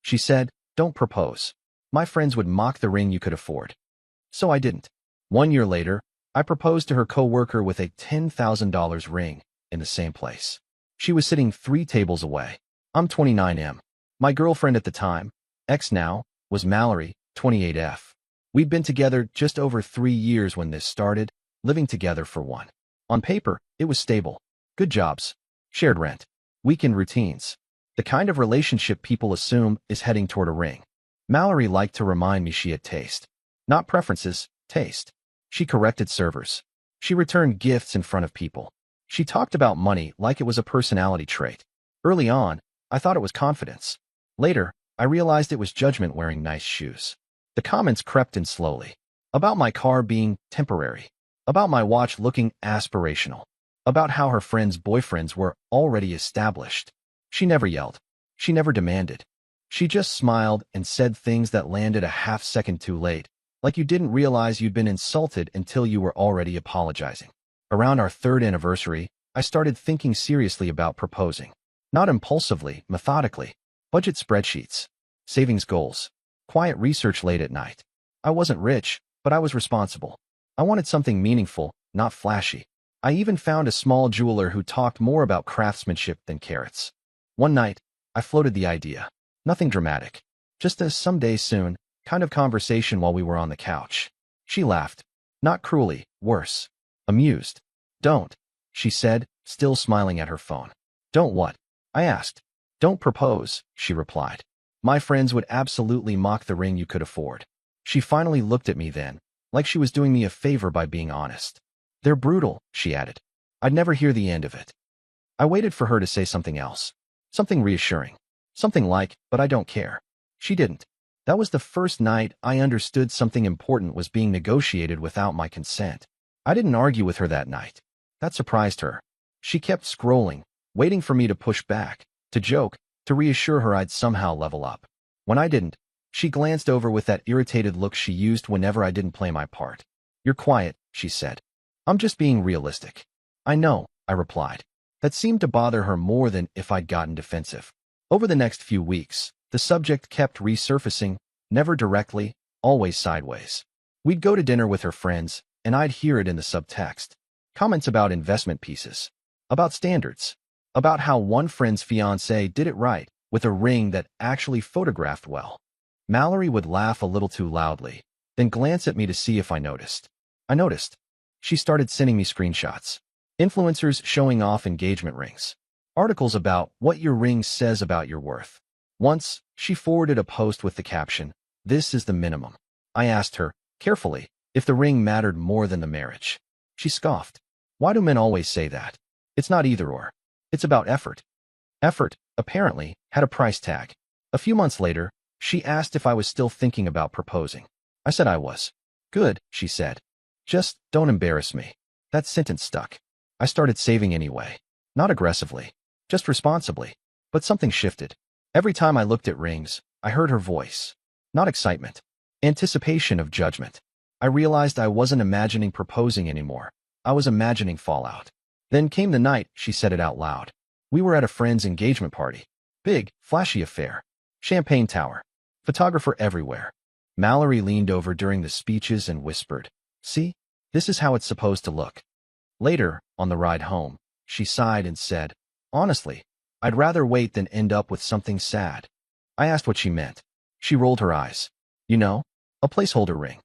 She said, "Don't propose. My friends would mock the ring you could afford." So I didn't. 1 year later, I proposed to her coworker with a $10,000 ring in the same place. She was sitting 3 tables away. I'm 29M. My girlfriend at the time, ex now, was Mallory, 28F. We'd been together just over 3 years when this started, living together for one. On paper, it was stable. Good jobs. Shared rent. Weekend routines. The kind of relationship people assume is heading toward a ring. Mallory liked to remind me she had taste. Not preferences, taste. She corrected servers. She returned gifts in front of people. She talked about money like it was a personality trait. Early on, I thought it was confidence. Later, I realized it was judgment wearing nice shoes. The comments crept in slowly. About my car being temporary. About my watch looking aspirational. About how her friends' boyfriends were already established. She never yelled. She never demanded. She just smiled and said things that landed a half-second too late, like you didn't realize you'd been insulted until you were already apologizing. Around our 3rd anniversary, I started thinking seriously about proposing. Not impulsively, methodically. Budget spreadsheets. Savings goals. Quiet research late at night. I wasn't rich, but I was responsible. I wanted something meaningful, not flashy. I even found a small jeweler who talked more about craftsmanship than carats. One night, I floated the idea. Nothing dramatic. Just a someday soon kind of conversation while we were on the couch. She laughed. Not cruelly, worse. Amused. "Don't," she said, still smiling at her phone. "Don't what?" I asked. "Don't propose," she replied. "My friends would absolutely mock the ring you could afford." She finally looked at me then, like she was doing me a favor by being honest. "They're brutal," she added. I'd never hear the end of it. I waited for her to say something else. Something reassuring. Something like, "But I don't care." She didn't. That was the first night I understood something important was being negotiated without my consent. I didn't argue with her that night. That surprised her. She kept scrolling, waiting for me to push back, to joke, to reassure her I'd somehow level up. When I didn't, she glanced over with that irritated look she used whenever I didn't play my part. "You're quiet," she said. "I'm just being realistic." "I know," I replied. That seemed to bother her more than if I'd gotten defensive. Over the next few weeks, the subject kept resurfacing, never directly, always sideways. We'd go to dinner with her friends, and I'd hear it in the subtext. Comments about investment pieces. About standards. About how one friend's fiancé did it right, with a ring that actually photographed well. Mallory would laugh a little too loudly, then glance at me to see if I noticed. I noticed. She started sending me screenshots. Influencers showing off engagement rings. Articles about what your ring says about your worth. Once, she forwarded a post with the caption, "This is the minimum." I asked her, carefully, if the ring mattered more than the marriage. She scoffed. "Why do men always say that? It's not either or. It's about effort." Effort, apparently, had a price tag. A few months later, she asked if I was still thinking about proposing. I said I was. "Good," she said. "Just don't embarrass me." That sentence stuck. I started saving anyway. Not aggressively. Just responsibly. But something shifted. Every time I looked at rings, I heard her voice. Not excitement. Anticipation of judgment. I realized I wasn't imagining proposing anymore. I was imagining fallout. Then came the night she said it out loud. We were at a friend's engagement party. Big, flashy affair. Champagne tower. Photographer everywhere. Mallory leaned over during the speeches and whispered, "See? This is how it's supposed to look." Later, on the ride home, she sighed and said, "Honestly, I'd rather wait than end up with something sad." I asked what she meant. She rolled her eyes. "You know, a placeholder ring."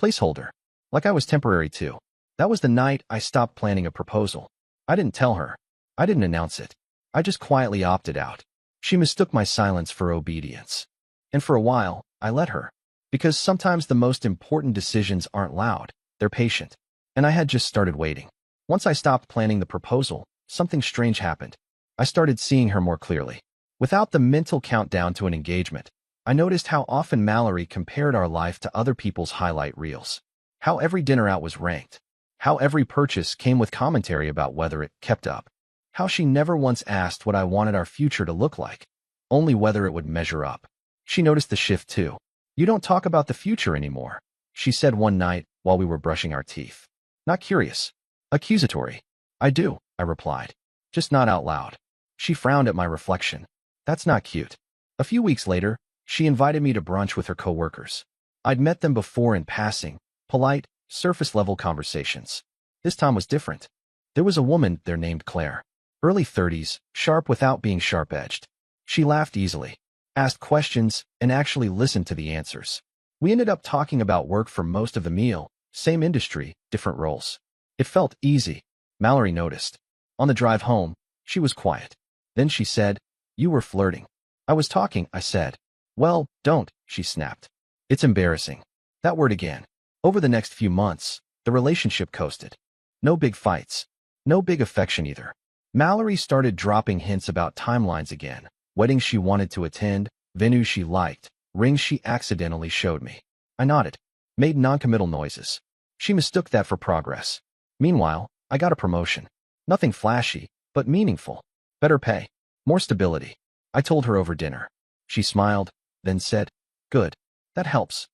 Placeholder. Like I was temporary too. That was the night I stopped planning a proposal. I didn't tell her. I didn't announce it. I just quietly opted out. She mistook my silence for obedience. And for a while, I let her. Because sometimes the most important decisions aren't loud, they're patient. And I had just started waiting. Once I stopped planning the proposal, something strange happened. I started seeing her more clearly. Without the mental countdown to an engagement, I noticed how often Mallory compared our life to other people's highlight reels. How every dinner out was ranked. How every purchase came with commentary about whether it kept up. How she never once asked what I wanted our future to look like, only whether it would measure up. She noticed the shift too. "You don't talk about the future anymore," she said one night while we were brushing our teeth. Not curious. Accusatory. "I do," I replied. "Just not out loud." She frowned at my reflection. "That's not cute." A few weeks later, She invited me to brunch with her coworkers. I'd met them before in passing, polite, surface-level conversations. This time was different. There was a woman there named Claire. Early 30s, sharp without being sharp-edged. She laughed easily, asked questions, and actually listened to the answers. We ended up talking about work for most of the meal, same industry, different roles. It felt easy. Mallory noticed. On the drive home, she was quiet. Then she said, "You were flirting." "I was talking," I said. "Well, don't," she snapped. "It's embarrassing." That word again. Over the next few months, the relationship coasted. No big fights. No big affection either. Mallory started dropping hints about timelines again, weddings she wanted to attend, venues she liked, rings she accidentally showed me. I nodded, made noncommittal noises. She mistook that for progress. Meanwhile, I got a promotion. Nothing flashy, but meaningful. Better pay. More stability. I told her over dinner. She smiled, then said, "Good. That helps."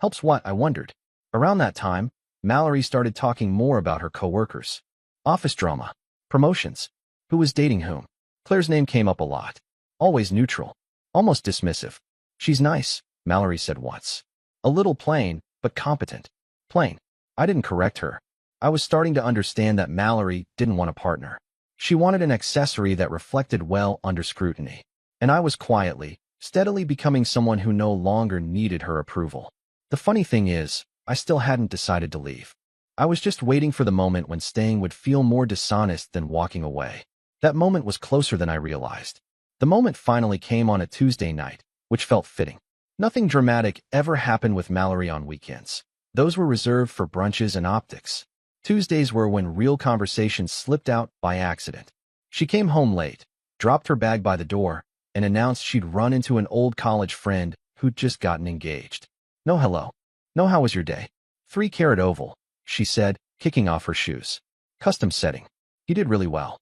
Helps what? I wondered. Around that time, Mallory started talking more about her coworkers. Office drama. Promotions. Who was dating whom? Claire's name came up a lot. Always neutral. Almost dismissive. "She's nice," Mallory said once. A little plain, but competent. Plain. I didn't correct her. I was starting to understand that Mallory didn't want a partner. She wanted an accessory that reflected well under scrutiny. And I was quietly, steadily becoming someone who no longer needed her approval. The funny thing is, I still hadn't decided to leave. I was just waiting for the moment when staying would feel more dishonest than walking away. That moment was closer than I realized. The moment finally came on a Tuesday night, which felt fitting. Nothing dramatic ever happened with Mallory on weekends. Those were reserved for brunches and optics. Tuesdays were when real conversations slipped out by accident. She came home late, dropped her bag by the door, and announced she'd run into an old college friend who'd just gotten engaged. "No hello. No how was your day?" 3-carat oval, she said, kicking off her shoes. "Custom setting. He did really well."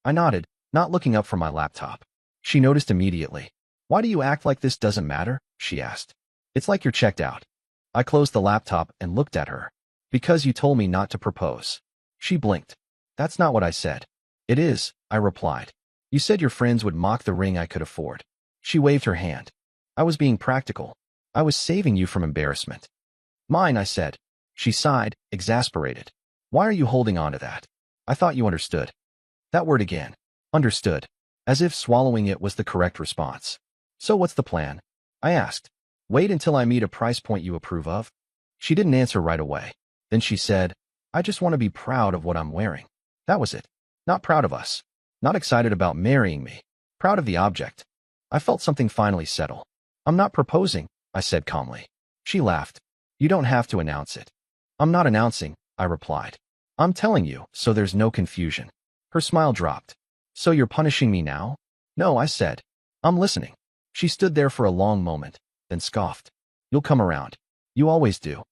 I nodded, not looking up from my laptop. She noticed immediately. "Why do you act like this doesn't matter?" she asked. "It's like you're checked out." I closed the laptop and looked at her. "Because you told me not to propose." She blinked. "That's not what I said." "It is," I replied. "You said your friends would mock the ring I could afford." She waved her hand. "I was being practical. I was saving you from embarrassment." "Mine," I said. She sighed, exasperated. "Why are you holding on to that? I thought you understood." That word again. Understood. As if swallowing it was the correct response. "So what's the plan?" I asked. "Wait until I meet a price point you approve of?" She didn't answer right away. Then she said, "I just want to be proud of what I'm wearing." That was it. Not proud of us. Not excited about marrying me. Proud of the object. I felt something finally settle. "I'm not proposing," I said calmly. She laughed. "You don't have to announce it." "I'm not announcing," I replied. "I'm telling you, so there's no confusion." Her smile dropped. "So you're punishing me now?" "No," I said. "I'm listening." She stood there for a long moment, then scoffed. "You'll come around. You always do."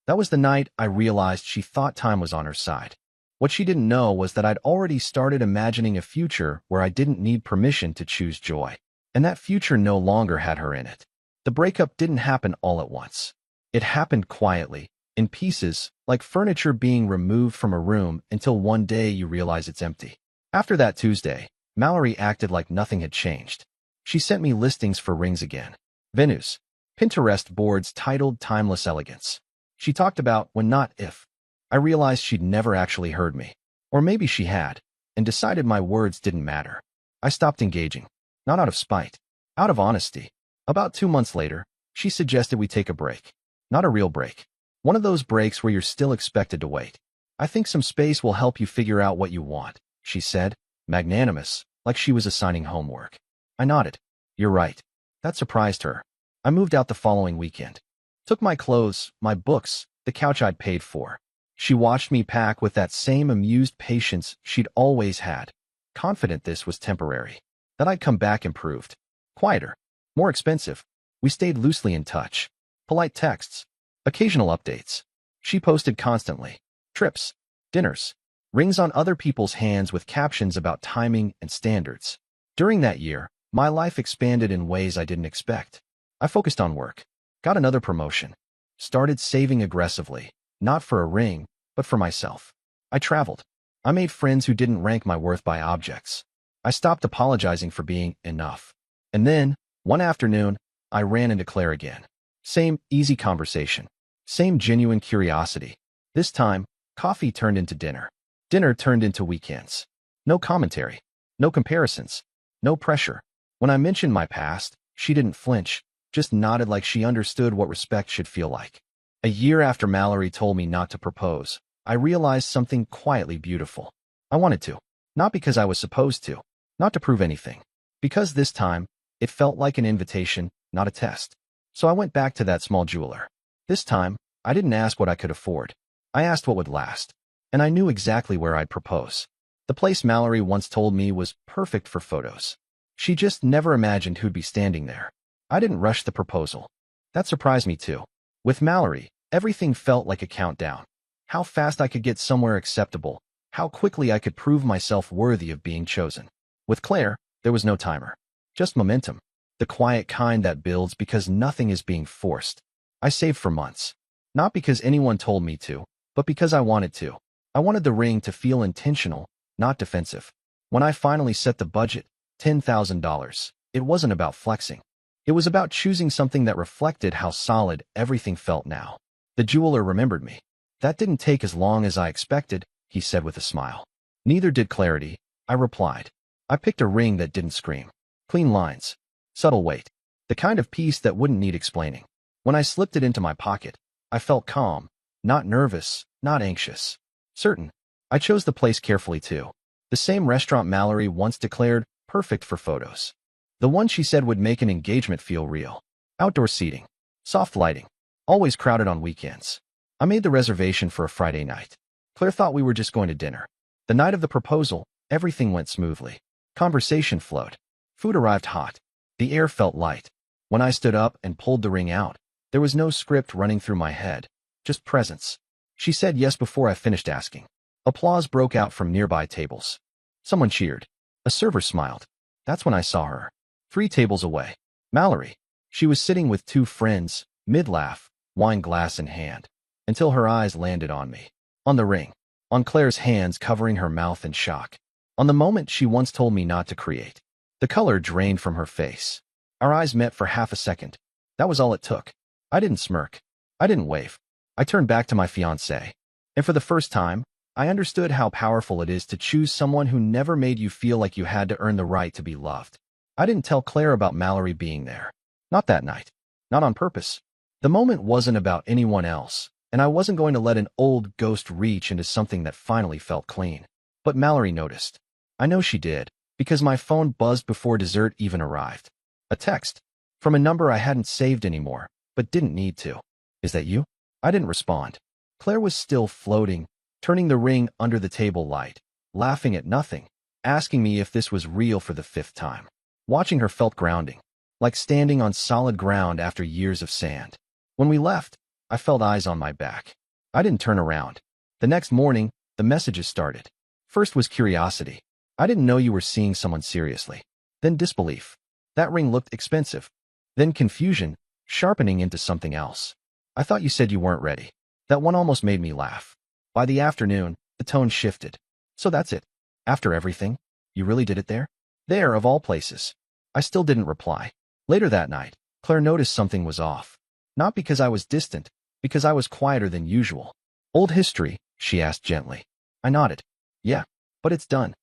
That was the night I realized she thought time was on her side. What she didn't know was that I'd already started imagining a future where I didn't need permission to choose joy. And that future no longer had her in it. The breakup didn't happen all at once. It happened quietly, in pieces, like furniture being removed from a room until one day you realize it's empty. After that Tuesday, Mallory acted like nothing had changed. She sent me listings for rings again. Venues. Pinterest boards titled Timeless Elegance. She talked about when not if. I realized she'd never actually heard me. Or maybe she had, and decided my words didn't matter. I stopped engaging. Not out of spite. Out of honesty. About 2 months later, she suggested we take a break. Not a real break. One of those breaks where you're still expected to wait. "I think some space will help you figure out what you want," she said, magnanimous, like she was assigning homework. I nodded. "You're right." That surprised her. I moved out the following weekend. Took my clothes, my books, the couch I'd paid for. She watched me pack with that same amused patience she'd always had, confident this was temporary, that I'd come back improved. Quieter. More expensive. We stayed loosely in touch. Polite texts. Occasional updates. She posted constantly. Trips. Dinners. Rings on other people's hands with captions about timing and standards. During that year, my life expanded in ways I didn't expect. I focused on work. Got another promotion. Started saving aggressively, not for a ring, but for myself. I traveled. I made friends who didn't rank my worth by objects. I stopped apologizing for being enough. And then, one afternoon, I ran into Claire again. Same easy conversation. Same genuine curiosity. This time, coffee turned into dinner. Dinner turned into weekends. No commentary. No comparisons. No pressure. When I mentioned my past, she didn't flinch, just nodded like she understood what respect should feel like. A year after Mallory told me not to propose, I realized something quietly beautiful. I wanted to. Not because I was supposed to. Not to prove anything. Because this time, it felt like an invitation, not a test. So I went back to that small jeweler. This time, I didn't ask what I could afford. I asked what would last. And I knew exactly where I'd propose. The place Mallory once told me was perfect for photos. She just never imagined who'd be standing there. I didn't rush the proposal. That surprised me too. With Mallory, everything felt like a countdown. How fast I could get somewhere acceptable. How quickly I could prove myself worthy of being chosen. With Claire, there was no timer. Just momentum. The quiet kind that builds because nothing is being forced. I saved for months. Not because anyone told me to, but because I wanted to. I wanted the ring to feel intentional, not defensive. When I finally set the budget, $10,000, it wasn't about flexing. It was about choosing something that reflected how solid everything felt now. The jeweler remembered me. That didn't take as long as I expected, he said with a smile. Neither did clarity, I replied. I picked a ring that didn't scream. Clean lines. Subtle weight. The kind of piece that wouldn't need explaining. When I slipped it into my pocket, I felt calm, not nervous, not anxious. Certain. I chose the place carefully too. The same restaurant Mallory once declared perfect for photos. The one she said would make an engagement feel real. Outdoor seating. Soft lighting. Always crowded on weekends. I made the reservation for a Friday night. Claire thought we were just going to dinner. The night of the proposal, everything went smoothly. Conversation flowed. Food arrived hot. The air felt light. When I stood up and pulled the ring out, there was no script running through my head, just presence. She said yes before I finished asking. Applause broke out from nearby tables. Someone cheered. A server smiled. That's when I saw her. 3 tables away. Mallory. She was sitting with 2 friends, mid-laugh, wine glass in hand, until her eyes landed on me. On the ring. On Claire's hands covering her mouth in shock. On the moment she once told me not to create. The color drained from her face. Our eyes met for half a second. That was all it took. I didn't smirk. I didn't wave. I turned back to my fiancé. And for the first time, I understood how powerful it is to choose someone who never made you feel like you had to earn the right to be loved. I didn't tell Claire about Mallory being there. Not that night. Not on purpose. The moment wasn't about anyone else, and I wasn't going to let an old ghost reach into something that finally felt clean. But Mallory noticed. I know she did, because my phone buzzed before dessert even arrived. A text. From a number I hadn't saved anymore, but didn't need to. Is that you? I didn't respond. Claire was still floating, turning the ring under the table light, laughing at nothing, asking me if this was real for the 5th time. Watching her felt grounding, like standing on solid ground after years of sand. When we left, I felt eyes on my back. I didn't turn around. The next morning, the messages started. First was curiosity. I didn't know you were seeing someone seriously. Then disbelief. That ring looked expensive. Then confusion, sharpening into something else. I thought you said you weren't ready. That one almost made me laugh. By the afternoon, the tone shifted. So that's it. After everything, you really did it there? There, of all places. I still didn't reply. Later that night, Claire noticed something was off. Not because I was distant, because I was quieter than usual. Old history, she asked gently. I nodded. Yeah, but it's done.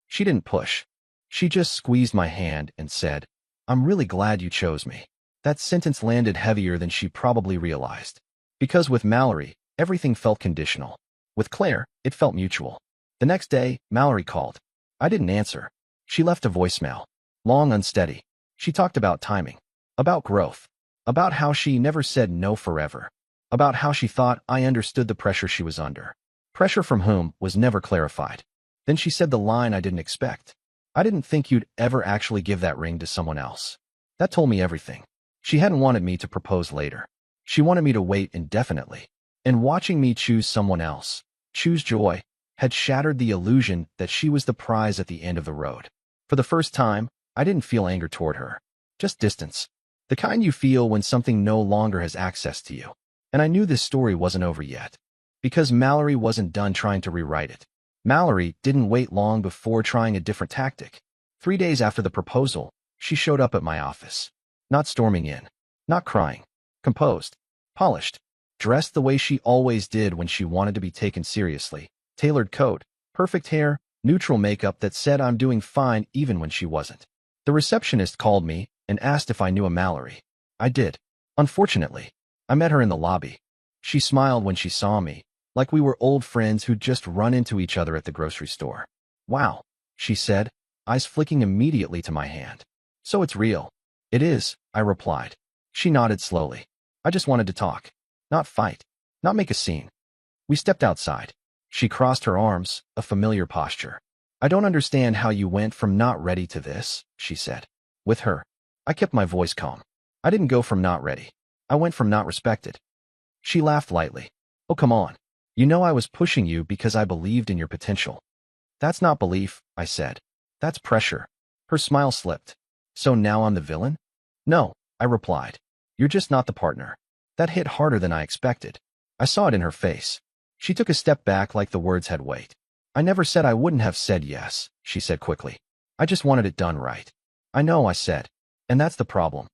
She didn't push. She just squeezed my hand and said, I'm really glad you chose me. That sentence landed heavier than she probably realized. Because with Mallory, everything felt conditional. With Claire, it felt mutual. The next day, Mallory called. I didn't answer. She left a voicemail. Long, unsteady. She talked about timing. About growth. About how she never said no forever. About how she thought I understood the pressure she was under. Pressure from whom was never clarified. Then she said the line I didn't expect. I didn't think you'd ever actually give that ring to someone else. That told me everything. She hadn't wanted me to propose later. She wanted me to wait indefinitely. And watching me choose someone else, choose joy, had shattered the illusion that she was the prize at the end of the road. For the first time, I didn't feel anger toward her. Just distance. The kind you feel when something no longer has access to you. And I knew this story wasn't over yet. Because Mallory wasn't done trying to rewrite it. Mallory didn't wait long before trying a different tactic. 3 days after the proposal, she showed up at my office. Not storming in. Not crying. Composed. Polished. Dressed the way she always did when she wanted to be taken seriously. Tailored coat. Perfect hair. Neutral makeup that said I'm doing fine even when she wasn't. The receptionist called me and asked if I knew a Mallory. I did. Unfortunately, I met her in the lobby. She smiled when she saw me, like we were old friends who'd just run into each other at the grocery store. Wow, she said, eyes flicking immediately to my hand. So it's real. It is, I replied. She nodded slowly. I just wanted to talk. Not fight. Not make a scene. We stepped outside. She crossed her arms, a familiar posture. I don't understand how you went from not ready to this, she said. With her. I kept my voice calm. I didn't go from not ready. I went from not respected. She laughed lightly. Oh, come on. You know I was pushing you because I believed in your potential. That's not belief, I said. That's pressure. Her smile slipped. So now I'm the villain? No, I replied. You're just not the partner. That hit harder than I expected. I saw it in her face. She took a step back like the words had weight. I never said I wouldn't have said yes, she said quickly. I just wanted it done right. I know, I said. And that's the problem.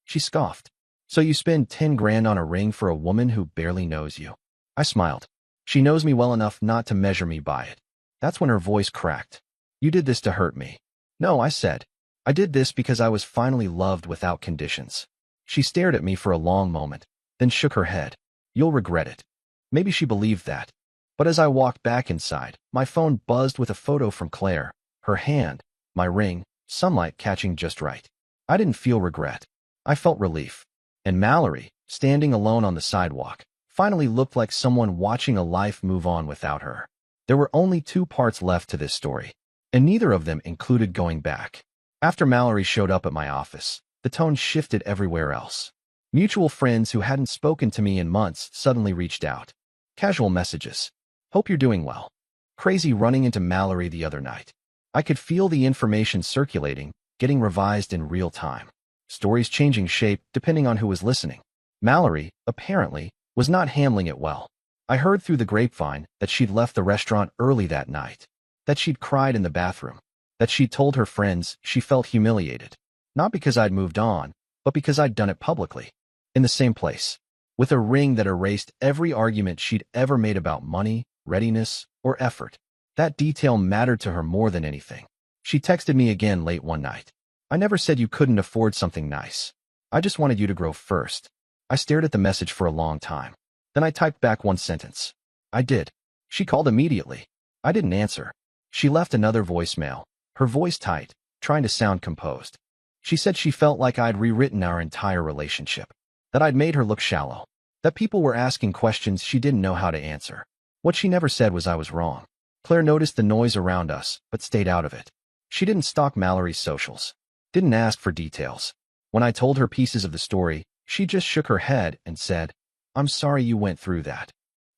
She scoffed. So you spend 10 grand on a ring for a woman who barely knows you? I smiled. She knows me well enough not to measure me by it. That's when her voice cracked. You did this to hurt me. No, I said. I did this because I was finally loved without conditions. She stared at me for a long moment, then shook her head. You'll regret it. Maybe she believed that. But as I walked back inside, my phone buzzed with a photo from Claire, her hand, my ring, sunlight catching just right. I didn't feel regret. I felt relief. And Mallory, standing alone on the sidewalk, finally looked like someone watching a life move on without her. There were only 2 parts left to this story, and neither of them included going back. After Mallory showed up at my office, the tone shifted everywhere else. Mutual friends who hadn't spoken to me in months suddenly reached out. Casual messages. Hope you're doing well. Crazy running into Mallory the other night. I could feel the information circulating, getting revised in real time. Stories changing shape depending on who was listening. Mallory, apparently, was not handling it well. I heard through the grapevine that she'd left the restaurant early that night, that she'd cried in the bathroom, that she'd told her friends she felt humiliated, not because I'd moved on, but because I'd done it publicly, in the same place, with a ring that erased every argument she'd ever made about money, readiness, or effort. That detail mattered to her more than anything. She texted me again late one night. I never said you couldn't afford something nice. I just wanted you to grow first. I stared at the message for a long time. Then I typed back one sentence. I did. She called immediately. I didn't answer. She left another voicemail, her voice tight, trying to sound composed. She said she felt like I'd rewritten our entire relationship, that I'd made her look shallow, that people were asking questions she didn't know how to answer. What she never said was I was wrong. Claire noticed the noise around us, but stayed out of it. She didn't stalk Mallory's socials, didn't ask for details. When I told her pieces of the story, she just shook her head and said, I'm sorry you went through that.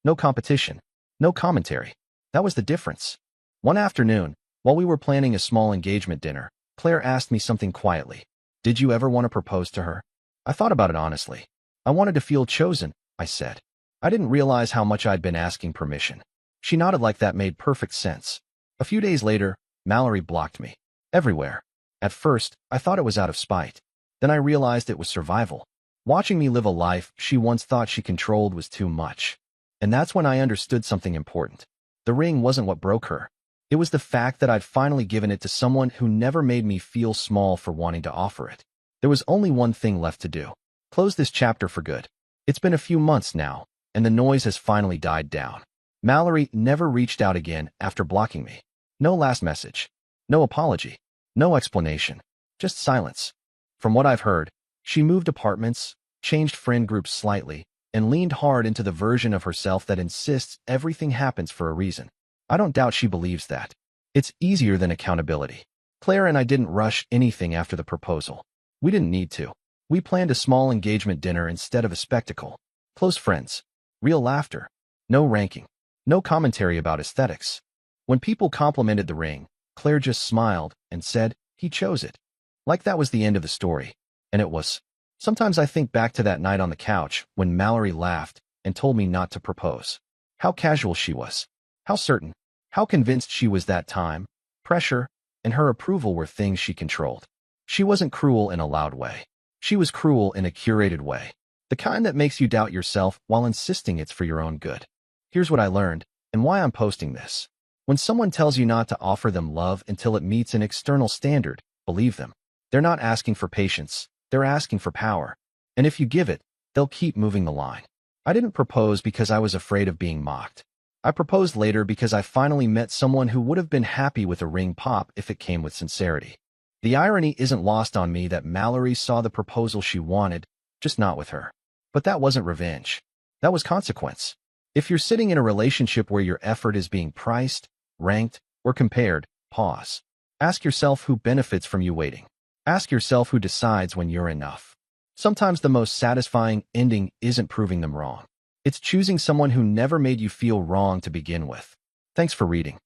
No competition, no commentary. That was the difference. One afternoon, while we were planning a small engagement dinner, Claire asked me something quietly. Did you ever want to propose to her? I thought about it honestly. I wanted to feel chosen, I said. I didn't realize how much I'd been asking permission. She nodded like that made perfect sense. A few days later, Mallory blocked me. Everywhere. At first, I thought it was out of spite. Then I realized it was survival. Watching me live a life she once thought she controlled was too much. And that's when I understood something important. The ring wasn't what broke her. It was the fact that I'd finally given it to someone who never made me feel small for wanting to offer it. There was only one thing left to do. Close this chapter for good. It's been a few months now, and the noise has finally died down. Mallory never reached out again after blocking me. No last message. No apology. No explanation. Just silence. From what I've heard, she moved apartments, changed friend groups slightly, and leaned hard into the version of herself that insists everything happens for a reason. I don't doubt she believes that. It's easier than accountability. Claire and I didn't rush anything after the proposal. We didn't need to. We planned a small engagement dinner instead of a spectacle. Close friends. Real laughter. No ranking. No commentary about aesthetics. When people complimented the ring, Claire just smiled and said, he chose it. Like that was the end of the story. And it was. Sometimes I think back to that night on the couch when Mallory laughed and told me not to propose. How casual she was. How certain. How convinced she was that time, pressure, and her approval were things she controlled. She wasn't cruel in a loud way. She was cruel in a curated way, the kind that makes you doubt yourself while insisting it's for your own good. Here's what I learned, and why I'm posting this. When someone tells you not to offer them love until it meets an external standard, believe them. They're not asking for patience, they're asking for power. And if you give it, they'll keep moving the line. I didn't propose because I was afraid of being mocked. I proposed later because I finally met someone who would have been happy with a ring pop if it came with sincerity. The irony isn't lost on me that Mallory saw the proposal she wanted, just not with her. But that wasn't revenge. That was consequence. If you're sitting in a relationship where your effort is being priced, ranked, or compared, pause. Ask yourself who benefits from you waiting. Ask yourself who decides when you're enough. Sometimes the most satisfying ending isn't proving them wrong. It's choosing someone who never made you feel wrong to begin with. Thanks for reading.